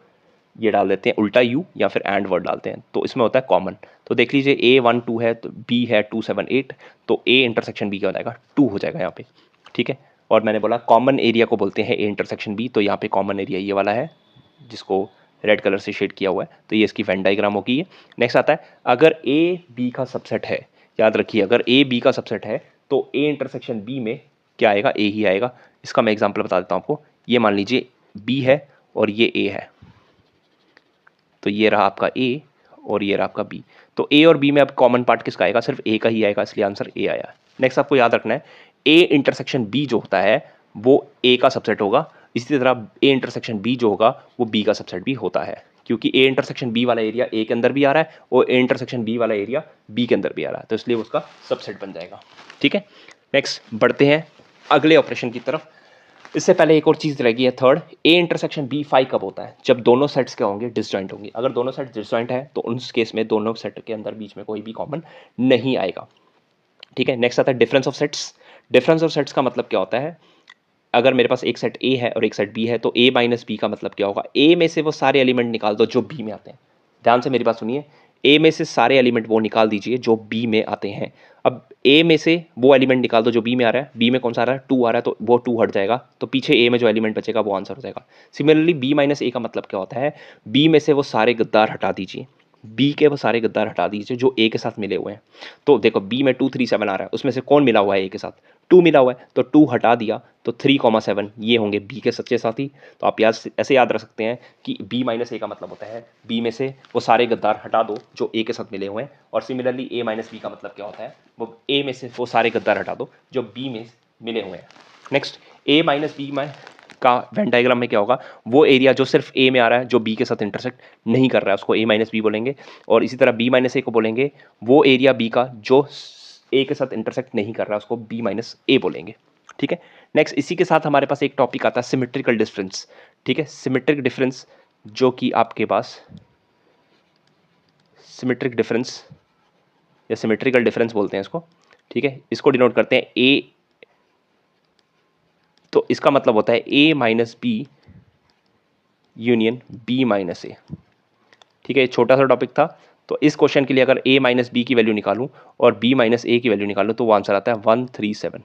ये डाल देते हैं उल्टा यू या फिर एंड वर्ड डालते हैं, तो इसमें होता है कॉमन। तो देख लीजिए ए 1 2 है तो बी है 2 7 8, तो ए इंटरसेक्शन बी क्या हो जाएगा 2 हो जाएगा यहाँ पे, ठीक है। और मैंने बोला कॉमन एरिया को बोलते हैं ए इंटरसेक्शन बी, तो यहाँ पे कॉमन एरिया ये वाला है जिसको रेड कलर से शेड किया हुआ है, तो ये इसकी वेन डायग्राम होगी ये। नेक्स्ट आता है अगर ए बी का सबसेट है, याद रखिए अगर ए बी का सबसेट है तो ए इंटरसेक्शन बी में क्या आएगा, ए ही आएगा। इसका मैं एग्जांपल बता देता हूँ आपको। ये मान लीजिए बी है और ये ए है, तो ये रहा आपका ए और ये रहा आपका बी। तो ए और बी में अब कॉमन पार्ट किसका आएगा, सिर्फ ए का ही आएगा, इसलिए आंसर ए आया। नेक्स्ट आपको याद रखना है ए इंटरसेक्शन बी जो होता है वो ए का सबसेट होगा, इसी तरह ए इंटरसेक्शन बी जो होगा वो बी का सबसेट भी होता है, क्योंकि ए इंटरसेक्शन बी वाला एरिया ए के अंदर भी आ रहा है और ए इंटरसेक्शन बी वाला एरिया बी के अंदर भी आ रहा है, तो इसलिए उसका सबसेट बन जाएगा, ठीक है। नेक्स्ट बढ़ते हैं अगले ऑपरेशन की तरफ। इससे पहले एक और चीज़ रहेगी है third, A intersection B phi कब होता है, जब दोनों सेट्स क्या होंगे, डिसजॉइंट होंगे। अगर दोनों सेट डिसजॉइंट है तो उस केस में दोनों सेट के अंदर बीच में कोई भी कॉमन नहीं आएगा, ठीक है। नेक्स्ट आता है difference of sets. Difference of sets का मतलब क्या होता है, अगर मेरे पास एक सेट ए है और एक सेट बी है तो ए माइनस बी का मतलब क्या होगा, ए में से वो सारे एलिमेंट निकाल दो जो बी में आते हैं। ध्यान से मेरी बात सुनिए, ए में से सारे एलिमेंट वो निकाल दीजिए जो बी में आते हैं। अब ए में से वो एलिमेंट निकाल दो जो बी में आ रहा है, बी में कौन सा आ रहा है, 2 आ रहा है, तो वो 2 हट जाएगा, तो पीछे ए में जो एलिमेंट बचेगा वो आंसर हो जाएगा। सिमिलरली बी माइनस ए का मतलब क्या होता है, बी में से वो सारे गद्दार हटा दीजिए, बी के वो सारे गद्दार हटा दीजिए जो ए के साथ मिले हुए हैं। तो देखो बी में 2 3 7 आ रहा है, उसमें से कौन मिला हुआ है ए के साथ, 2 मिला हुआ है, तो 2 हटा दिया तो 3, 7 ये होंगे बी के सच्चे साथी। तो आप ऐसे याद रख सकते हैं कि बी माइनस ए का मतलब होता है बी में से वो सारे गद्दार हटा दो जो ए के साथ मिले हुए हैं, और सिमिलरली ए माइनस बी का मतलब क्या होता है, वो ए में से वो सारे गद्दार हटा दो जो बी में मिले हुए हैं। नेक्स्ट ए माइनस बी में का वेन डायग्राम में क्या होगा, वो एरिया जो सिर्फ ए में आ रहा है जो बी के साथ इंटरसेक्ट नहीं कर रहा है उसको ए माइनस बी बोलेंगे, और इसी तरह बी माइनस ए को बोलेंगे वो एरिया बी का जो ए के साथ इंटरसेक्ट नहीं कर रहा है उसको बी माइनस ए बोलेंगे। ठीक है, नेक्स्ट इसी के साथ हमारे पास एक टॉपिक आता है सिमेट्रिकल डिफरेंस। ठीक है, सिमेट्रिक डिफरेंस जो कि आपके पास सिमेट्रिक डिफरेंस या सिमेट्रिकल डिफरेंस बोलते हैं इसको। ठीक है, इसको डिनोट करते हैं ए, तो इसका मतलब होता है A minus B union B minus A. ठीक है, ये छोटा सा टॉपिक था, तो इस क्वेश्चन के लिए अगर a माइनस बी की वैल्यू निकालूं और b माइनस ए की वैल्यू निकालूं तो वो आंसर आता है 137।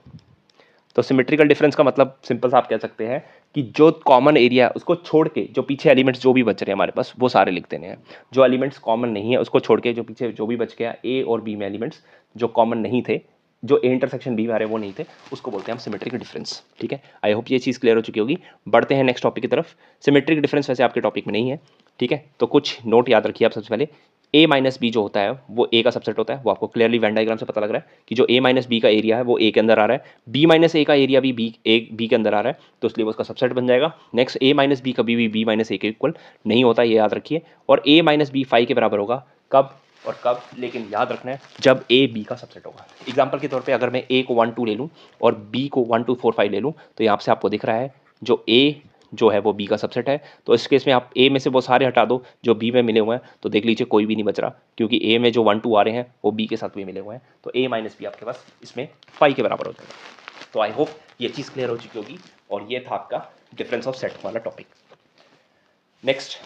तो सिमेट्रिकल डिफरेंस का मतलब सिंपल सा आप कह सकते हैं कि जो कॉमन एरिया है उसको छोड़ के जो पीछे एलिमेंट्स जो भी बच रहे हैं हमारे पास वो सारे लिख देने हैं। जो एलिमेंट्स कॉमन नहीं है उसको छोड़ के जो पीछे जो भी बच गया ए और बी में एलिमेंट्स जो कॉमन नहीं थे, जो ए इंटरसेक्शन बी में आ रहे वो नहीं थे, उसको बोलते हैं हम सिमेट्रिक डिफरेंस। ठीक है, आई होप ये चीज़ क्लियर हो चुकी होगी। बढ़ते हैं नेक्स्ट टॉपिक की तरफ। सिमेट्रिक डिफरेंस वैसे आपके टॉपिक में नहीं है। ठीक है, तो कुछ नोट याद रखिए आप। सबसे पहले ए माइनस बी जो होता है वो ए का सबसेट होता है, वो आपको क्लियरली वेन डायग्राम से पता लग रहा है कि जो ए माइनस बी का एरिया है वो ए के अंदर आ रहा है, बी माइनस ए का एरिया भी बी के अंदर आ रहा है, तो इसलिए वो उसका सबसेट बन जाएगा। नेक्स्ट ए माइनस बी कभी भी बी माइनस ए के इक्वल नहीं होता, ये याद रखिए, और ए माइनस बी 5 के बराबर होगा कब और कब, लेकिन याद रखना है जब ए बी का सबसेट होगा। एग्जाम्पल के तौर पर अगर मैं ए को 1 2 ले लूँ और बी को 1 2 4 5 ले लूँ, तो यहाँ से आपको दिख रहा है जो ए जो है वो बी का सबसेट है, तो इस केस में आप ए में से वो सारे हटा दो जो बी में मिले हुए हैं, तो देख लीजिए कोई भी नहीं बच रहा, क्योंकि ए में जो 1 2 आ रहे हैं वो बी के साथ भी मिले हुए हैं, तो ए माइनस बी आपके पास इसमें 5 के बराबर हो जाएगा। तो आई होप ये चीज़ क्लियर हो चुकी होगी, और ये था आपका डिफरेंस ऑफ सेट वाला टॉपिक। नेक्स्ट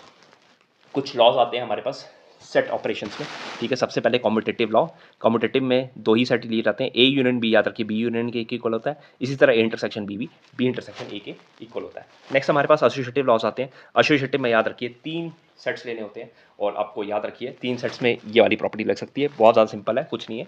कुछ लॉज आते हैं हमारे पास सेट ऑपरेशंस में। ठीक है, सबसे पहले कॉम्यूटेटिव लॉ। कॉम्यूटेटिव में दो ही सेट लिए जाते हैं, ए यूनियन बी, याद रखिए बी यूनियन के इक्वल होता है, इसी तरह ए इंटरसेक्शन बी भी बी इंटरसेक्शन ए के इक्वल होता है। नेक्स्ट हमारे पास एसोसिएटिव लॉज आते हैं। एसोसिएटिव में याद रखिए 3 सेट्स लेने होते हैं, और आपको याद रखिए 3 सेट्स में ये वाली प्रॉपर्टी लग सकती है, बहुत ज़्यादा सिंपल है, कुछ नहीं है।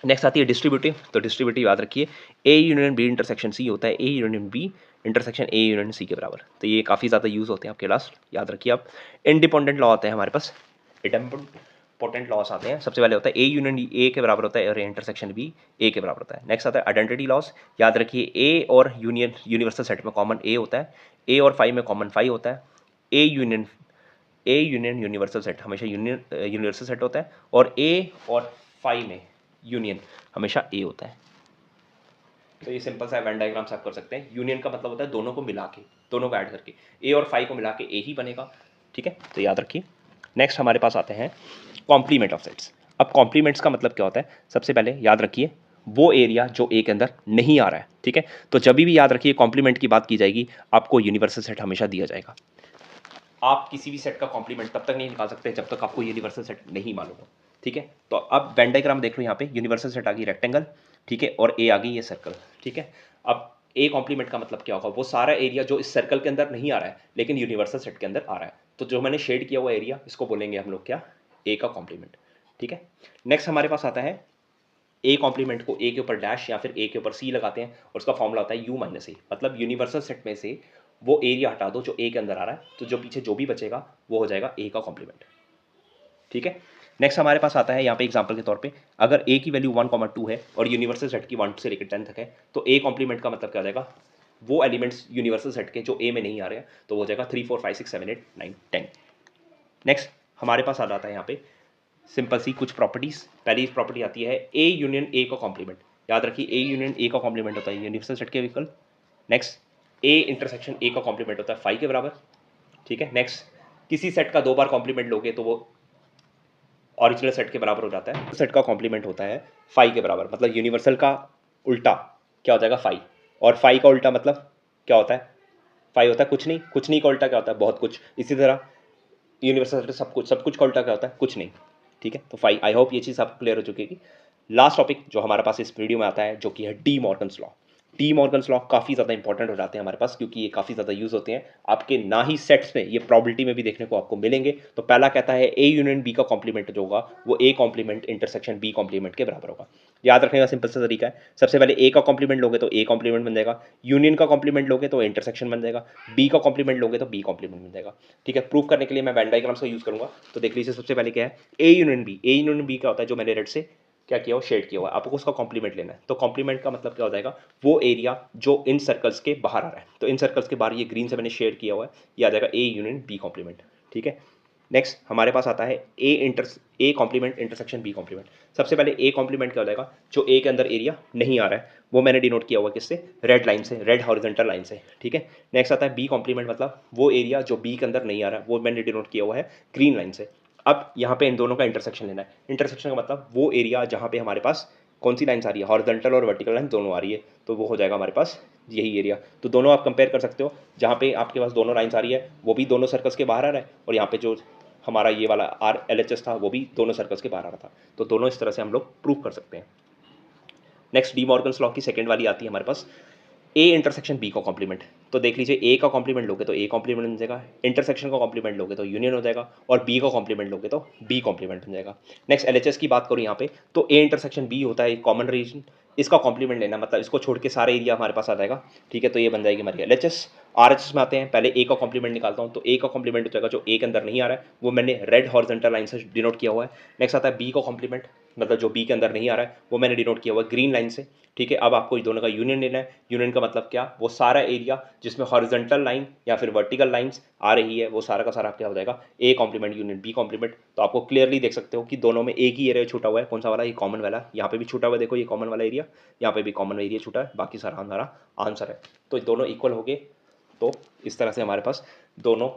नेक्स्ट आती है डिस्ट्रीब्यूटिव, तो डिस्ट्रीब्यूटिव याद रखिए A union B intersection C होता है, A union B intersection A union C के बराबर, तो ये काफ़ी ज़्यादा यूज़ होते हैं आपके लास्ट, याद रखिए आप। इंडिपेंडेंट लॉ आते हैं हमारे पास, इंडिपेंडेंट लॉस आते हैं। सबसे पहले होता है ए यूनियन ए के बराबर होता है और इंटरसेक्शन बी ए के बराबर होता है। नेक्स्ट आता है आइडेंटिटी लॉस, याद रखिए ए और यूनियन यूनिवर्सल सेट में कॉमन ए होता है, ए और 5 में कॉमन 5 होता है, ए यूनियन यूनिवर्सल सेट हमेशा यूनिवर्सल सेट होता है, और ए और 5 में यूनियन हमेशा ए होता है। तो ये सिंपल सा वेन डायग्राम से आप कर सकते हैं। यूनियन का मतलब होता है दोनों को मिला के, दोनों को ऐड करके, ए और 5 को मिला के ए ही बनेगा। ठीक है, तो याद रखिए। नेक्स्ट हमारे पास आते हैं कॉम्प्लीमेंट ऑफ सेट्स। अब कॉम्प्लीमेंट्स का मतलब क्या होता है, सबसे पहले याद रखिए वो एरिया जो ए के अंदर नहीं आ रहा है। ठीक है, तो जब भी याद रखिए कॉम्प्लीमेंट की बात की जाएगी आपको यूनिवर्सल सेट हमेशा दिया जाएगा। आप किसी भी सेट का कॉम्प्लीमेंट तब तक नहीं निकाल सकते जब तक आपको यूनिवर्सल सेट नहीं मालूम हो। ठीक है, तो अब वेन डायग्राम देख लो, यहाँ पे यूनिवर्सल सेट आ गई रेक्टेंगल, ठीक है, और ए आ गई ये सर्कल। ठीक है, अब ए कॉम्प्लीमेंट का मतलब क्या होगा, वो सारा एरिया जो इस सर्कल के अंदर नहीं आ रहा है लेकिन यूनिवर्सल सेट के अंदर आ रहा है, तो जो मैंने शेड किया हुआ एरिया इसको बोलेंगे हम लोग क्या, ए का कॉम्प्लीमेंट। ठीक है, नेक्स्ट हमारे पास आता है ए कॉम्प्लीमेंट को ए के ऊपर डैश या फिर ए के ऊपर सी लगाते हैं, और उसका फॉर्मूला होता है यू माइनस ए, मतलब यूनिवर्सल सेट में से वो एरिया हटा दो जो ए के अंदर आ रहा है, तो जो पीछे जो भी बचेगा वो हो जाएगा ए का कॉम्प्लीमेंट। ठीक है, नेक्स्ट हमारे पास आता है यहाँ पे एग्जांपल के तौर पे, अगर ए की वैल्यू 1,2 है और यूनिवर्सल सेट की 1 से लेकर 10 तक है, तो ए कॉम्प्लीमेंट का मतलब क्या हो जाएगा, वो एलिमेंट्स यूनिवर्सल सेट के जो ए में नहीं आ रहे हैं, तो वो हो जाएगा 3 4 5 6 7 8 9 10। नेक्स्ट हमारे पास आ जाता है यहाँ पे सिंपल सी कुछ प्रॉपर्टीज। पहली प्रॉपर्टी आती है ए यूनियन ए का कॉम्प्लीमेंट, याद रखिए ए यूनियन ए का कॉम्प्लीमेंट होता है यूनिवर्सल सेट के equal. Next A intersection A का कॉम्प्लीमेंट होता है 5 के बराबर। ठीक है, नेक्स्ट किसी सेट का 2 बार कॉम्प्लीमेंट लोगे तो वो ओरिजिनल सेट के बराबर हो जाता है। सेट का कॉम्प्लीमेंट होता है 5 के बराबर, मतलब यूनिवर्सल का उल्टा क्या हो जाएगा 5, और 5 का उल्टा मतलब क्या होता है, 5 होता है कुछ नहीं, कुछ नहीं का उल्टा क्या होता है बहुत कुछ। इसी तरह यूनिवर्सल सब कुछ का उल्टा क्या होता है, कुछ नहीं। ठीक है, तो फाइव, आई होप ये चीज़ आपको क्लियर हो चुकी है। लास्ट टॉपिक जो हमारे पास इस वीडियो में आता है जो कि है D Morgan's law. D Morgan's law काफ़ी ज़्यादा इंपॉर्टेंट हो जाते हैं हमारे पास, क्योंकि ये काफ़ी ज़्यादा यूज़ होते हैं आपके ना ही सेट्स में, ये प्रॉबिलिटी में भी देखने को आपको मिलेंगे। तो पहला कहता है ए यूनियन बी का कॉम्प्लीमेंट जो होगा वो A complement intersection B complement के बराबर होगा। याद रखने का सिंपल सा तरीका है, सबसे पहले ए का कॉम्प्लीमेंट लोगे तो ए कॉम्प्लीमेंट बन जाएगा, यूनियन का कॉम्प्लीमेंट लोगे तो इंटरसेक्शन बन जाएगा, बी का कॉम्प्लीमेंट लोगे तो बी कॉम्प्लीमेंट बन जाएगा। ठीक है, प्रूव करने के लिए मैं वेन डायग्राम्स का यूज़ करूंगा। तो देख लीजिए सबसे पहले क्या है, A union B. A union B क्या होता है, जो मैंने रेड से क्या किया हो, शेड किया हुआ है, आपको उसका कॉम्प्लीमेंट लेना है। तो कॉम्प्लीमेंट का मतलब क्या हो जाएगा, वो एरिया जो इन सर्कल्स के बाहर आ रहा है। तो इन सर्कल्स के बाहर ये ग्रीन से मैंने शेड किया हुआ है, ये आ जाएगा ए यूनियन बी कॉम्प्लीमेंट। ठीक है, नेक्स्ट हमारे पास आता है A complement intersection B complement. सबसे पहले ए कॉम्प्लीमेंट क्या हो जाएगा, जो ए के अंदर एरिया नहीं आ रहा है वो मैंने डिनोट किया हुआ किससे, रेड लाइन से, रेड हॉरिजॉन्टल लाइन से। ठीक है, नेक्स्ट आता है बी कॉम्प्लीमेंट, मतलब वो एरिया जो बी के अंदर नहीं आ रहा है वो मैंने डिनोट किया हुआ है ग्रीन लाइन से। अब यहाँ पे इन दोनों का इंटरसेक्शन लेना है। इंटरसेक्शन का मतलब वो एरिया जहाँ पे हमारे पास कौन सी लाइन्स आ रही है, हॉरिजॉन्टल और वर्टिकल लाइन दोनों आ रही है, तो वो हो जाएगा हमारे पास यही एरिया। तो दोनों आप कंपेयर कर सकते हो, जहाँ पे आपके पास दोनों लाइन्स आ रही है वो भी दोनों सर्कल्स के बाहर आ रहा है, और यहाँ पे जो हमारा ये वाला आर एल एच एस था वो भी दोनों सर्कल्स के बाहर आ रहा था। तो दोनों इस तरह से हम लोग प्रूव कर सकते हैं। नेक्स्ट डी मॉर्गन्स लॉ की सेकंड वाली आती है हमारे पास, ए इंटरसेक्शन बी का कॉम्प्लीमेंट। तो देख लीजिए, ए का कॉम्प्लीमेंट लोगे तो ए कॉम्प्लीमेंट बन जाएगा, इंटरसेक्शन का कॉम्प्लीमेंट लोगे तो यूनियन हो जाएगा, और बी का कॉम्प्लीमेंट लोगे तो बी कॉम्प्लीमेंट बन जाएगा। नेक्स्ट एलएचएस की बात करूँ यहाँ पे, तो ए इंटरसेक्शन बी होता है कॉमन रीजन, इसका कॉम्प्लीमेंट लेना मतलब इसको छोड़ के सारे एरिया हमारे पास आ जाएगा। ठीक है, तो ये बन जाएगी हमारी एलएचएस। आरएचएस में आते हैं, पहले ए का कॉम्प्लीमेंट निकालता हूँ, तो ए का कॉम्प्लीमेंट हो जाएगा जो ए के अंदर नहीं आ रहा है वो मैंने रेड हॉरिजॉन्टल लाइन से डिनोट किया हुआ है। नेक्स्ट आता है बी का कॉम्प्लीमेंट, मतलब जो बी के अंदर नहीं आ रहा है वो मैंने डिनोट किया हुआ है ग्रीन लाइन से। ठीक है, अब आपको इस दोनों का यूनियन लेना है। यूनियन का मतलब क्या, वो सारा एरिया जिसमें हॉरिजॉन्टल लाइन या फिर वर्टिकल लाइंस आ रही है वो सारा का सारा क्या हो जाएगा, A complement union B complement. तो आपको क्लियरली देख सकते हो कि दोनों में एक ही एरिया छूटा हुआ है, कौन सा वाला, ये कॉमन वाला, यहाँ पे भी छूटा हुआ है, देखो ये कॉमन वाला एरिया, यहाँ पे भी कॉमन एरिया छूटा है, बाकी सारा हमारा आंसर है। तो दोनों इक्वल हो गए। तो इस तरह से हमारे पास दोनों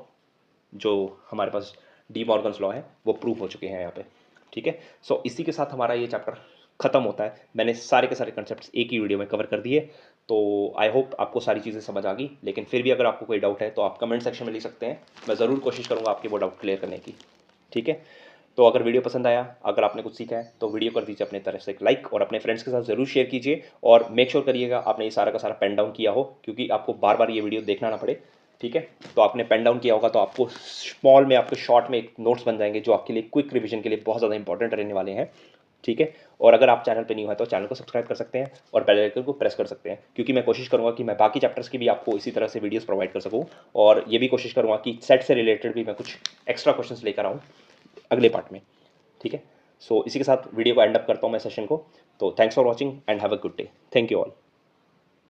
जो हमारे पास डी मॉर्गन्स लॉ है वो प्रूव हो चुके हैं यहाँ पे। ठीक है, सो इसी के साथ हमारा ये चैप्टर खत्म होता है। मैंने सारे के सारे कंसेप्ट एक ही वीडियो में कवर कर दिए। तो आई होप आपको सारी चीज़ें समझ आ गई, लेकिन फिर भी अगर आपको कोई डाउट है तो आप कमेंट सेक्शन में लिख सकते हैं, मैं ज़रूर कोशिश करूँगा आपके वो डाउट क्लियर करने की। ठीक है, तो अगर वीडियो पसंद आया, अगर आपने कुछ सीखा है तो वीडियो कर दीजिए अपने तरफ से एक लाइक, और अपने फ्रेंड्स के साथ ज़रूर शेयर कीजिए, और मेक श्योर करिएगा आपने ये सारा का सारा पेन डाउन किया हो, क्योंकि आपको बार बार ये वीडियो देखना ना पड़े। ठीक है, तो आपने पेन डाउन किया होगा तो आपको स्मॉल में, आपके शॉर्ट में एक नोट्स बन जाएंगे जो आपके लिए क्विक रिवीजन के लिए बहुत ज़्यादा इंपॉर्टेंट रहने वाले हैं। ठीक है, और अगर आप चैनल पे न्यू है तो चैनल को सब्सक्राइब कर सकते हैं और बेल आइकन को प्रेस कर सकते हैं, क्योंकि मैं कोशिश करूंगा कि मैं बाकी चैप्टर्स की भी आपको इसी तरह से वीडियोस प्रोवाइड कर सकूं, और ये भी कोशिश करूंगा कि सेट से रिलेटेड भी मैं कुछ एक्स्ट्रा क्वेश्चंस लेकर आऊँ अगले पार्ट में। ठीक है, सो इसी के साथ वीडियो को एंड अप करता हूँ मैं सेशन को। तो thanks for watching and have a good day. Thank you all.